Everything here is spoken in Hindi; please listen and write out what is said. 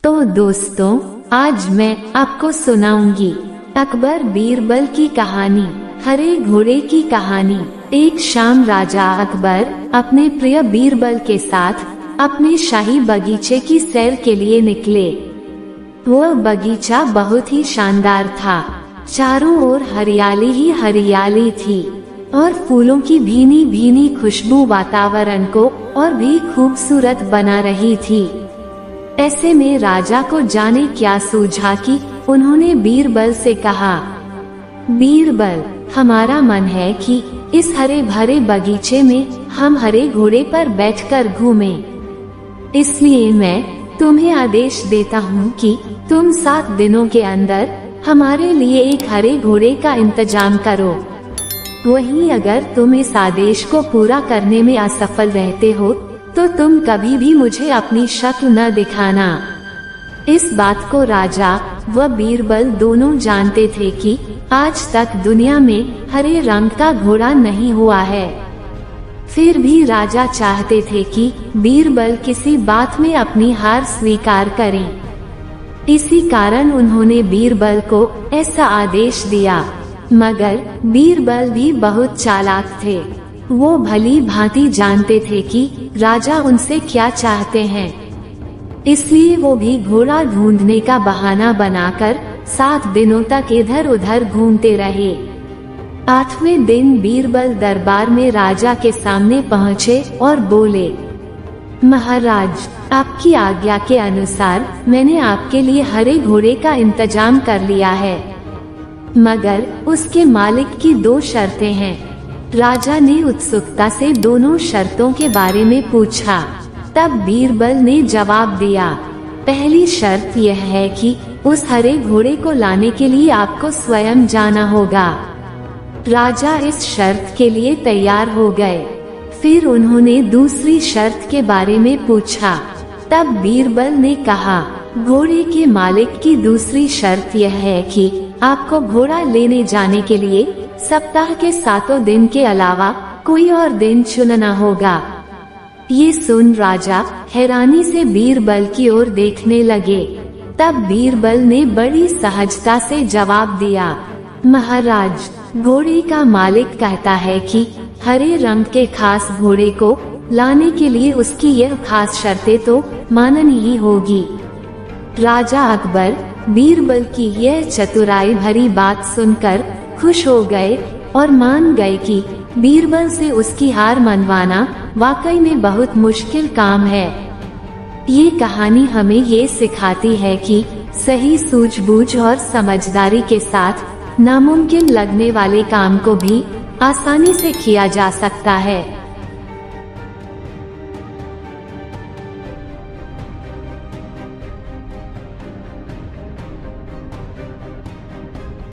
तो दोस्तों, आज मैं आपको सुनाऊंगी अकबर बीरबल की कहानी, हरे घोड़े की कहानी। एक शाम राजा अकबर अपने प्रिय बीरबल के साथ अपने शाही बगीचे की सैर के लिए निकले। वह बगीचा बहुत ही शानदार था। चारों ओर हरियाली ही हरियाली थी और फूलों की भीनी भीनी खुशबू वातावरण को और भी खूबसूरत बना रही थी। ऐसे में राजा को जाने क्या सूझा कि उन्होंने बीरबल से कहा, बीरबल, हमारा मन है कि इस हरे भरे बगीचे में हम हरे घोड़े पर बैठकर घूमें। इसलिए मैं तुम्हें आदेश देता हूँ कि तुम 7 दिनों के अंदर हमारे लिए एक हरे घोड़े का इंतजाम करो। वहीं अगर तुम इस आदेश को पूरा करने में असफल रहते हो तो तुम कभी भी मुझे अपनी शक्ल न दिखाना। इस बात को राजा व बीरबल दोनों जानते थे कि आज तक दुनिया में हरे रंग का घोड़ा नहीं हुआ है। फिर भी राजा चाहते थे कि बीरबल किसी बात में अपनी हार स्वीकार करें। इसी कारण उन्होंने बीरबल को ऐसा आदेश दिया। मगर बीरबल भी बहुत चालाक थे। वो भली भांति जानते थे कि राजा उनसे क्या चाहते हैं। इसलिए वो भी घोड़ा ढूंढने का बहाना बनाकर 7 दिनों तक इधर उधर घूमते रहे। 8वें दिन बीरबल दरबार में राजा के सामने पहुँचे और बोले, महाराज, आपकी आज्ञा के अनुसार मैंने आपके लिए हरे घोड़े का इंतजाम कर लिया है, मगर उसके मालिक की 2 शर्तें हैं। राजा ने उत्सुकता से दोनों शर्तों के बारे में पूछा। तब बीरबल ने जवाब दिया, पहली शर्त यह है कि उस हरे घोड़े को लाने के लिए आपको स्वयं जाना होगा। राजा इस शर्त के लिए तैयार हो गए। फिर उन्होंने दूसरी शर्त के बारे में पूछा। तब बीरबल ने कहा, घोड़े के मालिक की दूसरी शर्त यह है कि आपको घोड़ा लेने जाने के लिए सप्ताह के 7 दिन के अलावा कोई और दिन चुनना होगा। ये सुन राजा हैरानी से बीरबल की ओर देखने लगे। तब बीरबल ने बड़ी सहजता से जवाब दिया, महाराज, घोड़े का मालिक कहता है कि हरे रंग के खास घोड़े को लाने के लिए उसकी यह खास शर्तें तो माननी ही होगी। राजा अकबर बीरबल की यह चतुराई भरी बात सुनकर खुश हो गए और मान गए कि बीरबल से उसकी हार मनवाना वाकई में बहुत मुश्किल काम है। ये कहानी हमें ये सिखाती है कि सही सूझबूझ और समझदारी के साथ नामुमकिन लगने वाले काम को भी आसानी से किया जा सकता है।